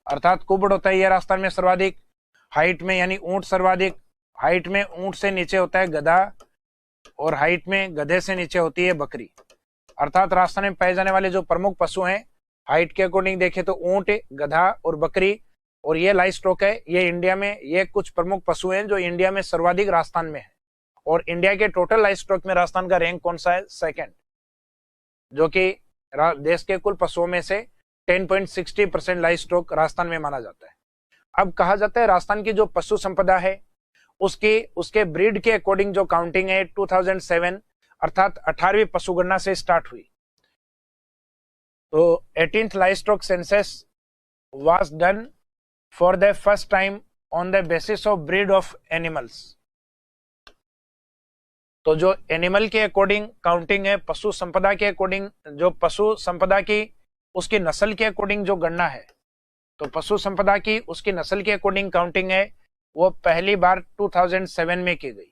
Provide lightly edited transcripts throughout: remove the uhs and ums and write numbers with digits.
अर्थात कुबड़ होता है ये राजस्थान में सर्वाधिक। हाइट में यानी ऊंट सर्वाधिक, हाइट में ऊंट से नीचे होता है गधा, और हाइट में गधे से नीचे होती है बकरी। अर्थात राजस्थान में पाए जाने वाले जो प्रमुख पशु हैं हाइट के अकॉर्डिंग देखें तो ऊंट, गधा और बकरी, और ये लाइव स्टॉक है। ये इंडिया में ये कुछ प्रमुख पशु हैं जो इंडिया में सर्वाधिक राजस्थान में है। और इंडिया के टोटल लाइव स्टॉक में राजस्थान का रैंक कौन सा है? सेकंड, जो कि देश के कुल पशुओं में से 10.60% लाइव स्टॉक राजस्थान में माना जाता है। अब कहा जाता है राजस्थान की जो पशु संपदा है उसके ब्रीड के अकॉर्डिंग जो काउंटिंग है 2007 अर्थात 18वीं पशुगणना से स्टार्ट हुई। तो 18th livestock census was done for the first time on the basis of breed of animals. तो जो एनिमल के अकॉर्डिंग काउंटिंग है, पशु संपदा के अकॉर्डिंग, जो पशु संपदा की उसकी नस्ल के अकॉर्डिंग जो गणना है, तो पशु संपदा की उसकी नस्ल के अकॉर्डिंग काउंटिंग है वो पहली बार 2007 में की गई।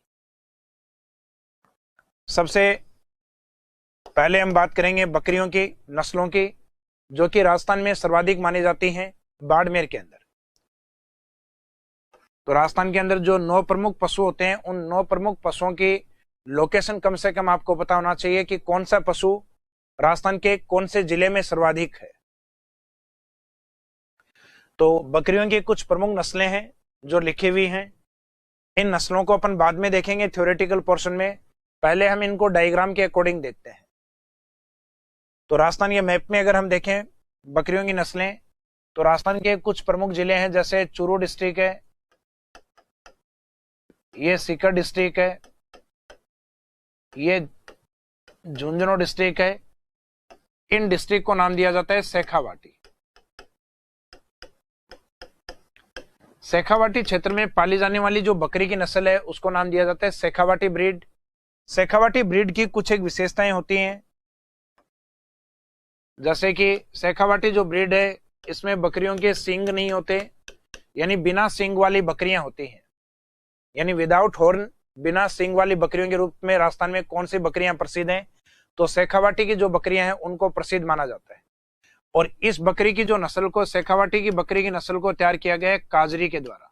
सबसे पहले हम बात करेंगे बकरियों की नस्लों की, जो कि राजस्थान में सर्वाधिक मानी जाती हैं बाड़मेर के अंदर। तो राजस्थान के अंदर जो 9 प्रमुख पशु होते हैं उन 9 प्रमुख पशुओं की लोकेशन कम से कम आपको पता होना चाहिए कि कौन सा पशु राजस्थान के कौन से जिले में सर्वाधिक है। तो बकरियों की कुछ प्रमुख नस्लें हैं जो लिखी हुई हैं। इन नस्लों को अपन बाद में देखेंगे थ्योरेटिकल पोर्शन में, पहले हम इनको डायग्राम के अकॉर्डिंग देखते हैं। तो राजस्थान के मैप में अगर हम देखें बकरियों की नस्लें, तो राजस्थान के कुछ प्रमुख जिले हैं, जैसे चूरू डिस्ट्रिक्ट है, ये सीकर डिस्ट्रिक्ट है, ये झुंझुनू डिस्ट्रिक्ट है। इन डिस्ट्रिक्ट को नाम दिया जाता है शेखावाटी। शेखावाटी क्षेत्र में पाली जाने वाली जो बकरी की नस्ल है उसको नाम दिया जाता है शेखावाटी ब्रीड। शेखावाटी ब्रीड की कुछ एक विशेषताएं होती हैं, जैसे कि शेखावाटी जो ब्रीड है इसमें बकरियों के सींग नहीं होते, यानी बिना सींग वाली बकरियां होती हैं, यानी विदाउट हॉर्न, बिना सींग वाली बकरियों के रूप में राजस्थान में कौन सी बकरियां प्रसिद्ध हैं? तो शेखावाटी की जो बकरियां हैं उनको प्रसिद्ध माना जाता है। और इस बकरी की जो नस्ल को, शेखावाटी की बकरी की नस्ल को तैयार किया गया है काजरी के द्वारा।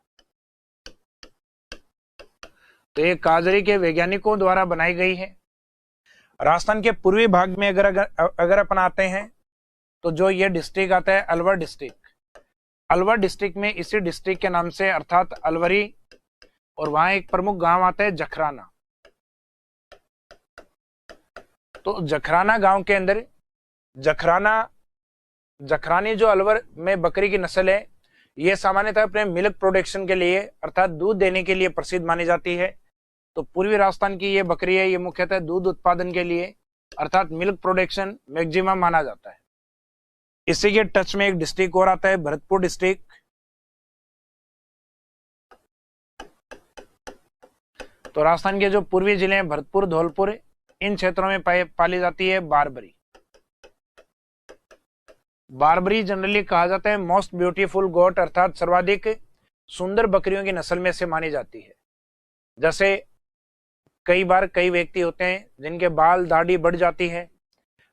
तो ये काजरी के वैज्ञानिकों द्वारा बनाई गई है। राजस्थान के पूर्वी भाग में अगर अपन आते हैं तो जो ये डिस्ट्रिक्ट आता है अलवर डिस्ट्रिक्ट। अलवर डिस्ट्रिक्ट में इसी डिस्ट्रिक्ट के नाम से अर्थात अलवरी, और वहां एक प्रमुख गांव आता है जखराना। तो जखराना गांव के अंदर जखरानी जो अलवर में बकरी की नस्ल है ये सामान्यतः अपने मिल्क प्रोडक्शन के लिए अर्थात दूध देने के लिए प्रसिद्ध मानी जाती है। तो पूर्वी राजस्थान की ये बकरी है, ये मुख्यतः दूध उत्पादन के लिए अर्थात मिल्क प्रोडक्शन मैक्सिमम माना जाता है। इसी के टच में एक डिस्ट्रिक्ट और आता है भरतपुर डिस्ट्रिक्ट। तो राजस्थान के जो पूर्वी जिले हैं भरतपुर, धौलपुर, इन क्षेत्रों में पाली जाती है बारबरी। बारबरी जनरली कहा जाता है मोस्ट ब्यूटीफुल गोट, अर्थात सर्वाधिक सुंदर बकरियों की नस्ल में से मानी जाती है। जैसे कई बार कई व्यक्ति होते हैं जिनके बाल दाढ़ी बढ़ जाती है,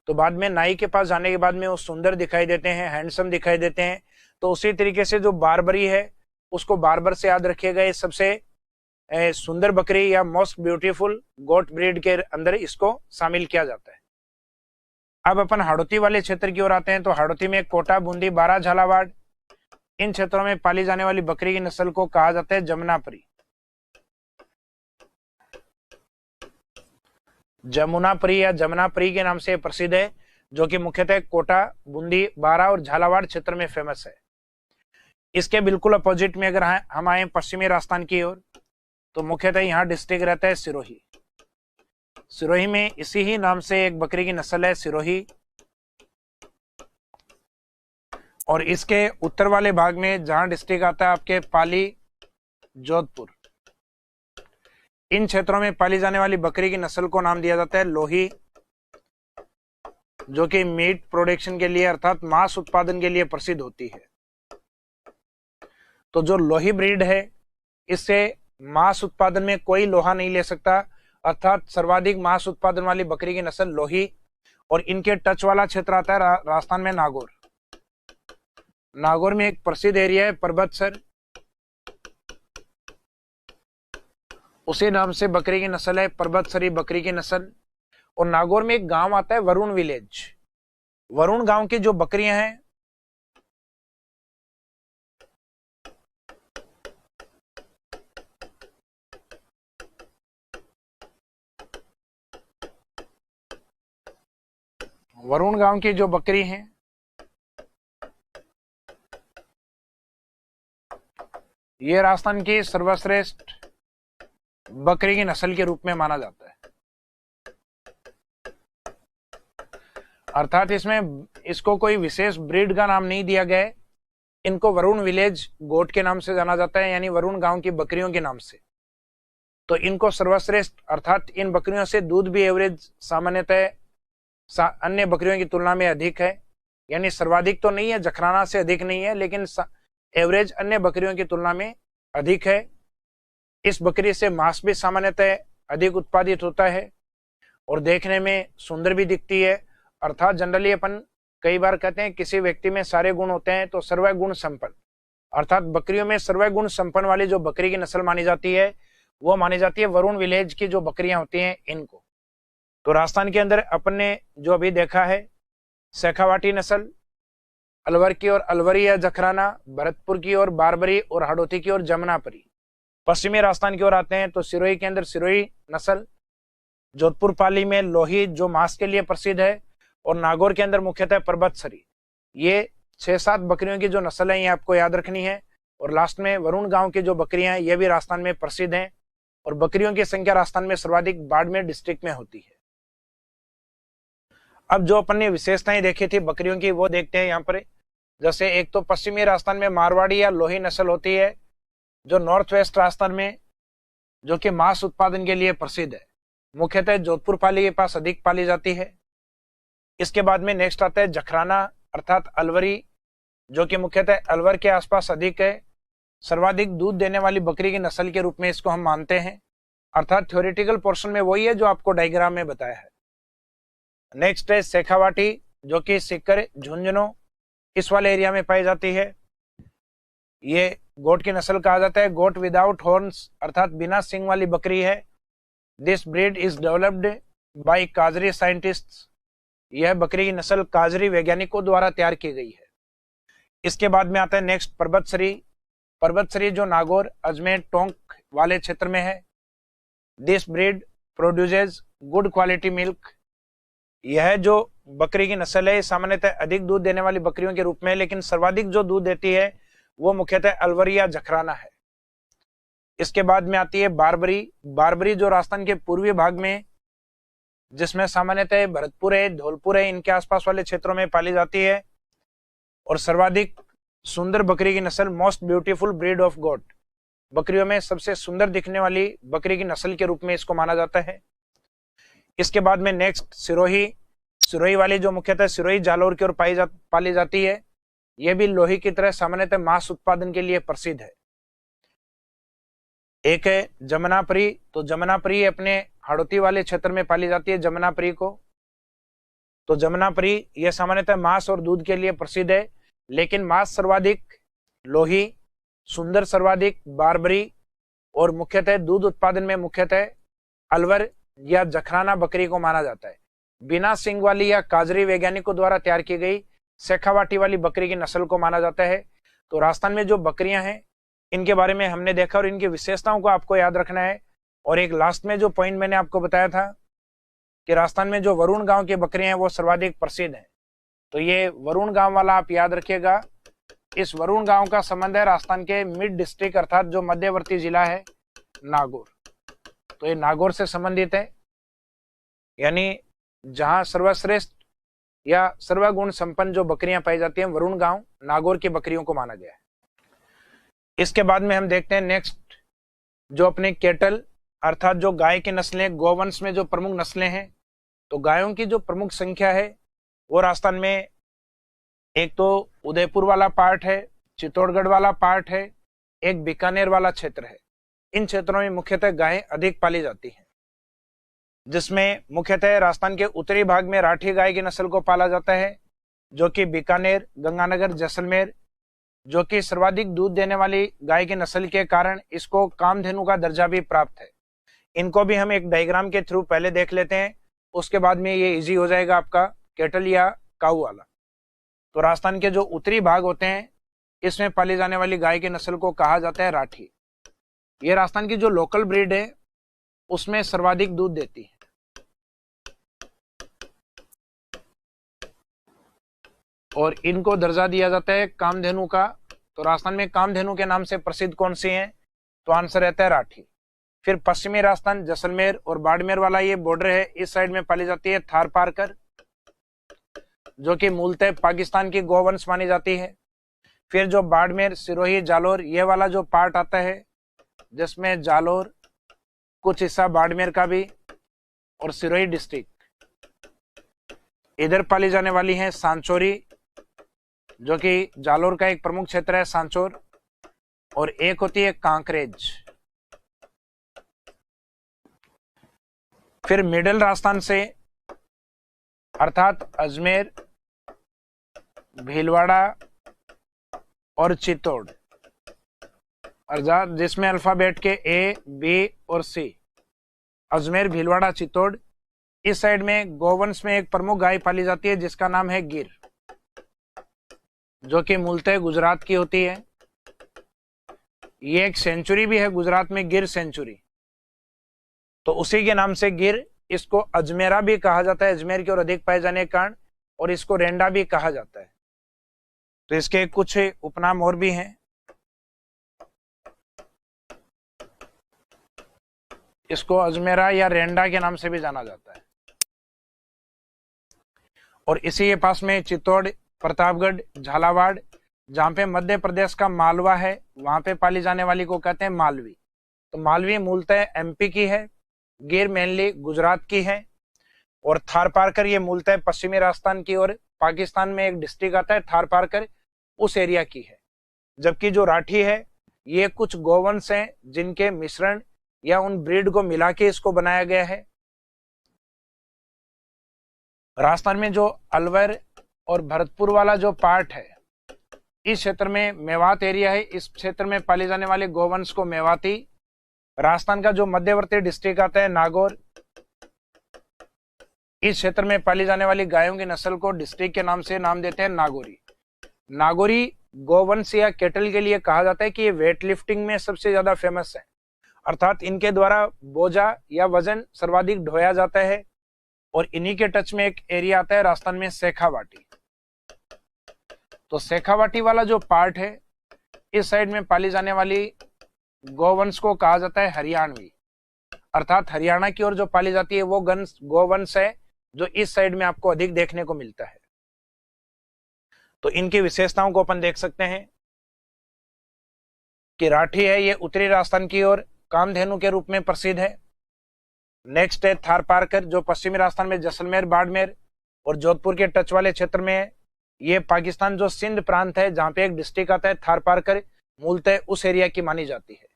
तो बाद में नाई के पास जाने के बाद में वो सुंदर दिखाई देते हैं, हैंडसम दिखाई देते हैं। तो उसी तरीके से जो बारबरी है उसको बारबर से याद रखिएगा, ये सबसे सुंदर बकरी या मोस्ट ब्यूटीफुल गोट ब्रीड के अंदर इसको शामिल किया जाता है। अब अपन हाड़ौती वाले क्षेत्र की ओर आते हैं। तो हाड़ौती में कोटा, बूंदी, बारा, झालावाड़, इन क्षेत्रों में पाली जाने वाली बकरी की नस्ल को कहा जाता है जमुनापरी। जमुनापरी या जमुनापरी के नाम से प्रसिद्ध है, जो कि मुख्यतः कोटा, बूंदी, बारा और झालावाड़ क्षेत्र में फेमस है। इसके बिल्कुल अपोजिट में अगर हम आए पश्चिमी राजस्थान की ओर, तो मुख्यतः यहाँ डिस्ट्रिक्ट रहता है सिरोही। सिरोही में इसी ही नाम से एक बकरी की नस्ल है सिरोही। और इसके उत्तर वाले भाग में जहां डिस्ट्रिक्ट आता है आपके पाली, जोधपुर, इन क्षेत्रों में पाली जाने वाली बकरी की नस्ल को नाम दिया जाता है लोही, जो कि मीट प्रोडक्शन के लिए अर्थात मांस उत्पादन के लिए प्रसिद्ध होती है। तो जो लोही ब्रीड है इससे मांस उत्पादन में कोई लोहा नहीं ले सकता, अर्थात सर्वाधिक मांस उत्पादन वाली बकरी की नस्ल लोही। और इनके टच वाला क्षेत्र आता है राजस्थान में नागौर। नागौर में एक प्रसिद्ध एरिया है परबतसर, उसी नाम से बकरी की नस्ल है, परबतसरी बकरी की नस्ल। और नागौर में एक गांव आता है वरुण विलेज, वरुण गांव की जो बकरियां हैं वरुण गांव की जो बकरी हैं ये राजस्थान की सर्वश्रेष्ठ बकरी की नस्ल के रूप में माना जाता है। अर्थात इसमें इसको कोई विशेष ब्रीड का नाम नहीं दिया गया है, इनको वरुण विलेज गोट के नाम से जाना जाता है, यानी वरुण गांव की बकरियों के नाम से। तो इनको सर्वश्रेष्ठ, अर्थात इन बकरियों से दूध भी एवरेज सामान्यतः अन्य बकरियों की तुलना में अधिक है, यानी सर्वाधिक तो नहीं है, जखराना से अधिक नहीं है, लेकिन एवरेज अन्य बकरियों की तुलना में अधिक है। इस बकरी से मांस भी सामान्यतः अधिक उत्पादित होता है और देखने में सुंदर भी दिखती है। अर्थात जनरली अपन कई बार कहते हैं किसी व्यक्ति में सारे गुण होते हैं तो सर्वगुण संपन्न, अर्थात बकरियों में सर्वगुण संपन्न वाली जो बकरी की नस्ल मानी जाती है वो मानी जाती है वरुण विलेज की जो बकरियां होती हैं इनको। तो राजस्थान के अंदर अपन ने जो अभी देखा है शेखावाटी नस्ल, अलवर की और अलवरी या जखराना, भरतपुर की और बारबरी और हाड़ौती की और जमुनापरी। पश्चिमी राजस्थान की ओर आते हैं तो सिरोही के अंदर सिरोही नस्ल, जोधपुर पाली में लोही जो मांस के लिए प्रसिद्ध है, और नागौर के अंदर मुख्यतः परबतसरी। ये 6-7 बकरियों की जो नस्ल है ये आपको याद रखनी है। और लास्ट में वरुण गांव की जो बकरियां हैं ये भी राजस्थान में प्रसिद्ध हैं और बकरियों की संख्या राजस्थान में सर्वाधिक बाड़मेर डिस्ट्रिक्ट में होती है। अब जो अपन ने विशेषताएं देखी थी बकरियों की वो देखते हैं यहाँ पर। जैसे एक तो पश्चिमी राजस्थान में मारवाड़ी या लोही नस्ल होती है जो नॉर्थ वेस्ट राजस्थान में जो कि मांस उत्पादन के लिए प्रसिद्ध है, मुख्यतः जोधपुर पाली के पास अधिक पाली जाती है। इसके बाद में नेक्स्ट आता है जखराना अर्थात अलवरी जो कि मुख्यतः अलवर के आसपास अधिक है, सर्वाधिक दूध देने वाली बकरी की नस्ल के रूप में इसको हम मानते हैं। अर्थात थ्योरेटिकल पोर्शन में वही है जो आपको डायग्राम में बताया है। नेक्स्ट है शेखावाटी जो कि सीकर झुंझुनू इस वाले एरिया में पाई जाती है। ये गोट की नस्ल कहा जाता है, गोट विदाउट हॉर्न्स अर्थात बिना सिंग वाली बकरी है। This breed is developed by काजरी साइंटिस्ट्स, यह बकरी की नस्ल काजरी वैज्ञानिकों द्वारा तैयार की गई है। इसके बाद में आता है नेक्स्ट परबतसरी, परबतसरी जो नागौर अजमेर टोंक वाले क्षेत्र में है। This breed produces good quality milk, यह जो बकरी की नस्ल है सामान्यतः अधिक दूध देने वाली बकरियों के रूप में, लेकिन सर्वाधिक जो दूध देती है वो मुख्यतः अलवरी या जखराना है। इसके बाद में आती है बारबरी, बारबरी जो राजस्थान के पूर्वी भाग में जिसमें सामान्यतः भरतपुर है, धौलपुर है, इनके आसपास वाले क्षेत्रों में पाली जाती है और सर्वाधिक सुंदर बकरी की नस्ल, most beautiful breed of goat, बकरियों में सबसे सुंदर दिखने वाली बकरी की नस्ल के रूप में इसको माना जाता है। इसके बाद में नेक्स्ट सिरोही, सिरोही वाली जो मुख्यतः सिरोही जालौर की ओर पाली जाती है, यह भी लोही की तरह सामान्यतः मांस उत्पादन के लिए प्रसिद्ध है। एक है जमुनापरी, तो जमुनापरी अपने हाड़ौती वाले क्षेत्र में पाली जाती है जमुनापरी को। तो जमुनापरी यह सामान्यतः मांस और दूध के लिए प्रसिद्ध है, लेकिन मांस सर्वाधिक लोही, सुंदर सर्वाधिक बारबरी और मुख्यतः दूध उत्पादन में मुख्यतः अलवर या जखराना बकरी को माना जाता है। बिना सिंग वाली या काजरी वैज्ञानिकों द्वारा तैयार की गई शेखावाटी वाली बकरी की नस्ल को माना जाता है। तो राजस्थान में जो बकरियां हैं इनके बारे में हमने देखा और इनकी विशेषताओं को आपको याद रखना है। और एक लास्ट में जो पॉइंट मैंने आपको बताया था कि राजस्थान में जो वरुण गांव की बकरियां हैं वो सर्वाधिक प्रसिद्ध हैं, तो ये वरुण गांव वाला आप याद रखिएगा। इस वरुण गांव का संबंध है राजस्थान के मिड डिस्ट्रिक्ट अर्थात जो मध्यवर्ती जिला है नागौर, तो ये नागौर से संबंधित है, यानी जहां सर्वश्रेष्ठ या सर्वगुण संपन्न जो बकरियां पाई जाती हैं वरुण गांव नागौर की बकरियों को माना गया है। इसके बाद में हम देखते हैं नेक्स्ट जो अपने केटल अर्थात जो गाय की नस्लें, गोवंश में जो प्रमुख नस्लें हैं, तो गायों की जो प्रमुख संख्या है वो राजस्थान में एक तो उदयपुर वाला पार्ट है, चित्तौड़गढ़ वाला पार्ट है, एक बीकानेर वाला क्षेत्र है। इन क्षेत्रों में मुख्यतः गायें अधिक पाली जाती हैं, जिसमें मुख्यतः राजस्थान के उत्तरी भाग में राठी गाय की नस्ल को पाला जाता है जो कि बीकानेर, गंगानगर, जैसलमेर जो कि सर्वाधिक दूध देने वाली गाय की नस्ल के कारण इसको कामधेनु का दर्जा भी प्राप्त है। इनको भी हम एक डायग्राम के थ्रू पहले देख लेते हैं, उसके बाद में ये इजी हो जाएगा आपका कैटल या काऊ वाला। तो राजस्थान के जो उत्तरी भाग होते हैं इसमें पाली जाने वाली गाय की नस्ल को कहा जाता है राठी। ये राजस्थान की जो लोकल ब्रीड है उसमें सर्वाधिक दूध देती है। और इनको दर्जा दिया जाता है कामधेनु का। तो राजस्थान में कामधेनु के नाम से प्रसिद्ध कौन सी है? तो आंसर रहता है राठी। फिर पश्चिमी राजस्थान जैसलमेर और बाड़मेर वाला ये बॉर्डर है, इस साइड में पाली जाती है थार पारकर, जो कि मूलतः पाकिस्तान की गोवंश मानी जाती है। फिर जो बाड़मेर, सिरोही, जालोर ये वाला जो पार्ट आता है जिसमें जालोर, कुछ हिस्सा बाड़मेर का भी और सिरोही डिस्ट्रिक्ट, इधर पाली जाने वाली है सांचोरी, जो कि जालोर का एक प्रमुख क्षेत्र है सांचोर, और एक होती है कांकरेज। फिर मिडिल राजस्थान से अर्थात अजमेर, भीलवाड़ा और चित्तौड़, अर्थात जिसमें अल्फाबेट के ए, बी और सी, अजमेर, भीलवाड़ा, चित्तौड़, इस साइड में गोवंश में एक प्रमुख गाय पाली जाती है जिसका नाम है गिर, जो कि मूलतः गुजरात की होती है। ये एक सेंचुरी भी है गुजरात में, गिर सेंचुरी, तो उसी के नाम से गिर। इसको अजमेरा भी कहा जाता है, अजमेर की ओर अधिक पाए जाने के कारण, और इसको रेंडा भी कहा जाता है। तो इसके कुछ उपनाम और भी हैं। इसको अजमेरा या रेंडा के नाम से भी जाना जाता है। और इसी के पास में चित्तौड़, प्रतापगढ़, झालावाड़, जहां पे मध्य प्रदेश का मालवा है, वहां पे पाली जाने वाली को कहते हैं मालवी। तो मालवी मूलतः एमपी की है, गिर मेनली गुजरात की है, और थार पारकर ये मूलतः पश्चिमी राजस्थान की और पाकिस्तान में एक डिस्ट्रिक्ट आता है थार पारकर, उस एरिया की है। जबकि जो राठी है ये कुछ गोवंश हैं जिनके मिश्रण या उन ब्रीड को मिला के इसको बनाया गया है। राजस्थान में जो अलवर और भरतपुर वाला जो पार्ट है, इस क्षेत्र में मेवात एरिया है, इस क्षेत्र में पाले जाने वाले गोवंश को मेवाती। राजस्थान का जो मध्यवर्ती डिस्ट्रिक्ट आता है नागौर, इस क्षेत्र में पाली जाने वाली गायों की नस्ल को डिस्ट्रिक्ट के नाम से नाम देते हैं नागौरी। नागौरी गोवंश या केटल के लिए कहा जाता है कि ये वेट लिफ्टिंग में सबसे ज्यादा फेमस है, अर्थात इनके द्वारा बोझा या वजन सर्वाधिक ढोया जाता है। और इन्हीं के टच में एक एरिया आता है राजस्थान में शेखावाटी। तो शेखावाटी वाला जो पार्ट है, इस साइड में पाली जाने वाली गोवंश को कहा जाता है हरियाणवी, अर्थात हरियाणा की ओर जो पाली जाती है वो गोवंश है जो इस साइड में आपको अधिक देखने को मिलता है। तो इनकी विशेषताओं को अपन देख सकते हैं कि राठी है ये उत्तरी राजस्थान की ओर कामधेनु के रूप में प्रसिद्ध है। नेक्स्ट है थार पारकर, जो पश्चिमी राजस्थान में जैसलमेर, बाड़मेर और जोधपुर के टच वाले क्षेत्र में है। ये पाकिस्तान जो सिंध प्रांत है जहां पे एक डिस्ट्रिक्ट आता है थार पारकर, मूलतः उस एरिया की मानी जाती है।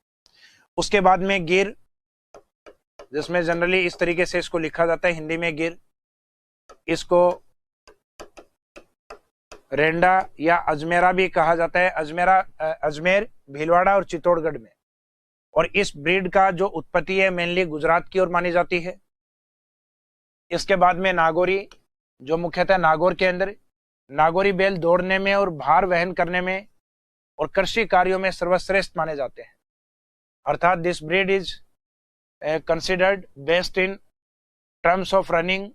उसके बाद में गिर, जिसमें जनरली इस तरीके से इसको लिखा जाता है हिंदी में गिर, इसको रेंडा या अजमेरा भी कहा जाता है, अजमेर, भीलवाड़ा और चित्तौड़गढ़ में। और इस ब्रीड का जो उत्पत्ति है मेनली गुजरात की ओर मानी जाती है। इसके बाद में नागौरी, जो मुख्यतः नागौर के अंदर, नागौरी बैल दौड़ने में और भार वहन करने में और कृषि कार्यों में सर्वश्रेष्ठ माने जाते हैं, अर्थात this breed is considered best in terms of running,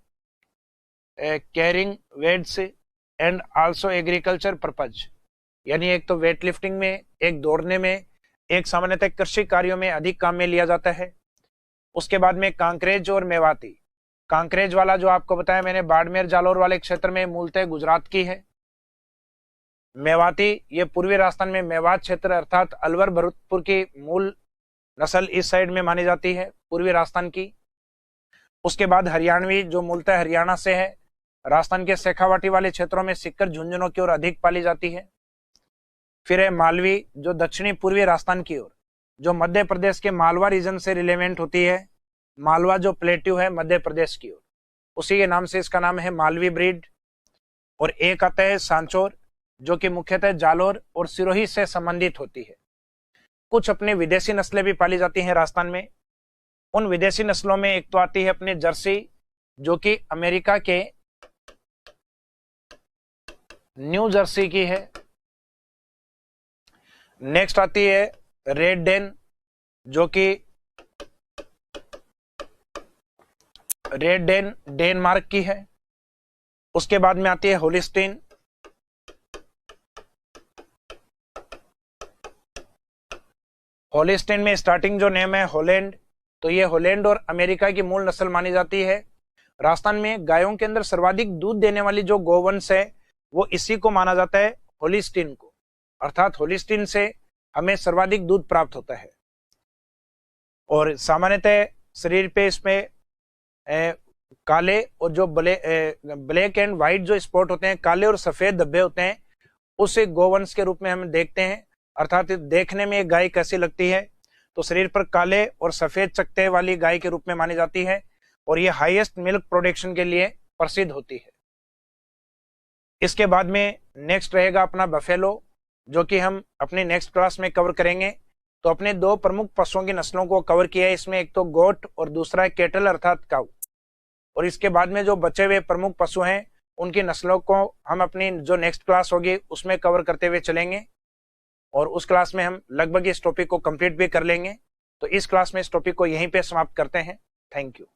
carrying weights and also agriculture purpose. यानी एक तो वेट लिफ्टिंग में, एक दौड़ने में, एक सामान्यतः कृषि कार्यों में अधिक काम में लिया जाता है। उसके बाद में कांकरेज और मेवाती। कांकरेज वाला जो आपको बताया मैंने बाड़मेर, जालोर वाले क्षेत्र में मूलतः गुजरात की है। मेवाती ये पूर्वी राजस्थान में मेवात क्षेत्र अर्थात अलवर, भरतपुर की मूल नस्ल इस साइड में मानी जाती है, पूर्वी राजस्थान की। उसके बाद हरियाणवी, जो मूलतः हरियाणा से है, राजस्थान के शेखावाटी वाले क्षेत्रों में सिक्कर, झुंझुनों की ओर अधिक पाली जाती है। फिर है मालवी, जो दक्षिणी पूर्वी राजस्थान की ओर, जो मध्य प्रदेश के मालवा रीजन से रिलेवेंट होती है। मालवा जो प्लेट्यू है मध्य प्रदेश की ओर, उसी के नाम से इसका नाम है मालवी ब्रीड। और एक आता है सांचौर, जो कि मुख्यतः जालोर और सिरोही से संबंधित होती है। कुछ अपनी विदेशी नस्लें भी पाली जाती हैं राजस्थान में। उन विदेशी नस्लों में एक तो आती है अपनी जर्सी, जो कि अमेरिका के न्यू जर्सी की है। नेक्स्ट आती है रेड डेन, जो कि रेड डेन डेनमार्क की है। उसके बाद में आती है होलिस्टीन। होलिस्टीन में स्टार्टिंग जो नेम है हॉलैंड, तो ये हॉलैंड और अमेरिका की मूल नस्ल मानी जाती है। राजस्थान में गायों के अंदर सर्वाधिक दूध देने वाली जो गोवंश है वो इसी को माना जाता है, होलिस्टीन को। अर्थात होलिस्टीन से हमें सर्वाधिक दूध प्राप्त होता है। और सामान्यतः शरीर पे इसमें काले और जो ब्लैक एंड व्हाइट जो स्पॉट होते हैं, काले और सफेद धब्बे होते हैं, उसे गोवंश के रूप में हम देखते हैं। अर्थात देखने में एक गाय कैसी लगती है, तो शरीर पर काले और सफेद चकत्ते वाली गाय के रूप में मानी जाती है और ये हाईएस्ट मिल्क प्रोडक्शन के लिए प्रसिद्ध होती है। इसके बाद में नेक्स्ट रहेगा अपना बफेलो, जो कि हम अपने नेक्स्ट क्लास में कवर करेंगे। तो अपने दो प्रमुख पशुओं की नस्लों को कवर किया है इसमें, एक तो गोट और दूसरा है केटल अर्थात काऊ। और इसके बाद में जो बचे हुए प्रमुख पशु हैं उनकी नस्लों को हम अपनी जो नेक्स्ट क्लास होगी उसमें कवर करते हुए चलेंगे और उस क्लास में हम लगभग इस टॉपिक को कंप्लीट भी कर लेंगे। तो इस क्लास में इस टॉपिक को यहीं पे समाप्त करते हैं। Thank you.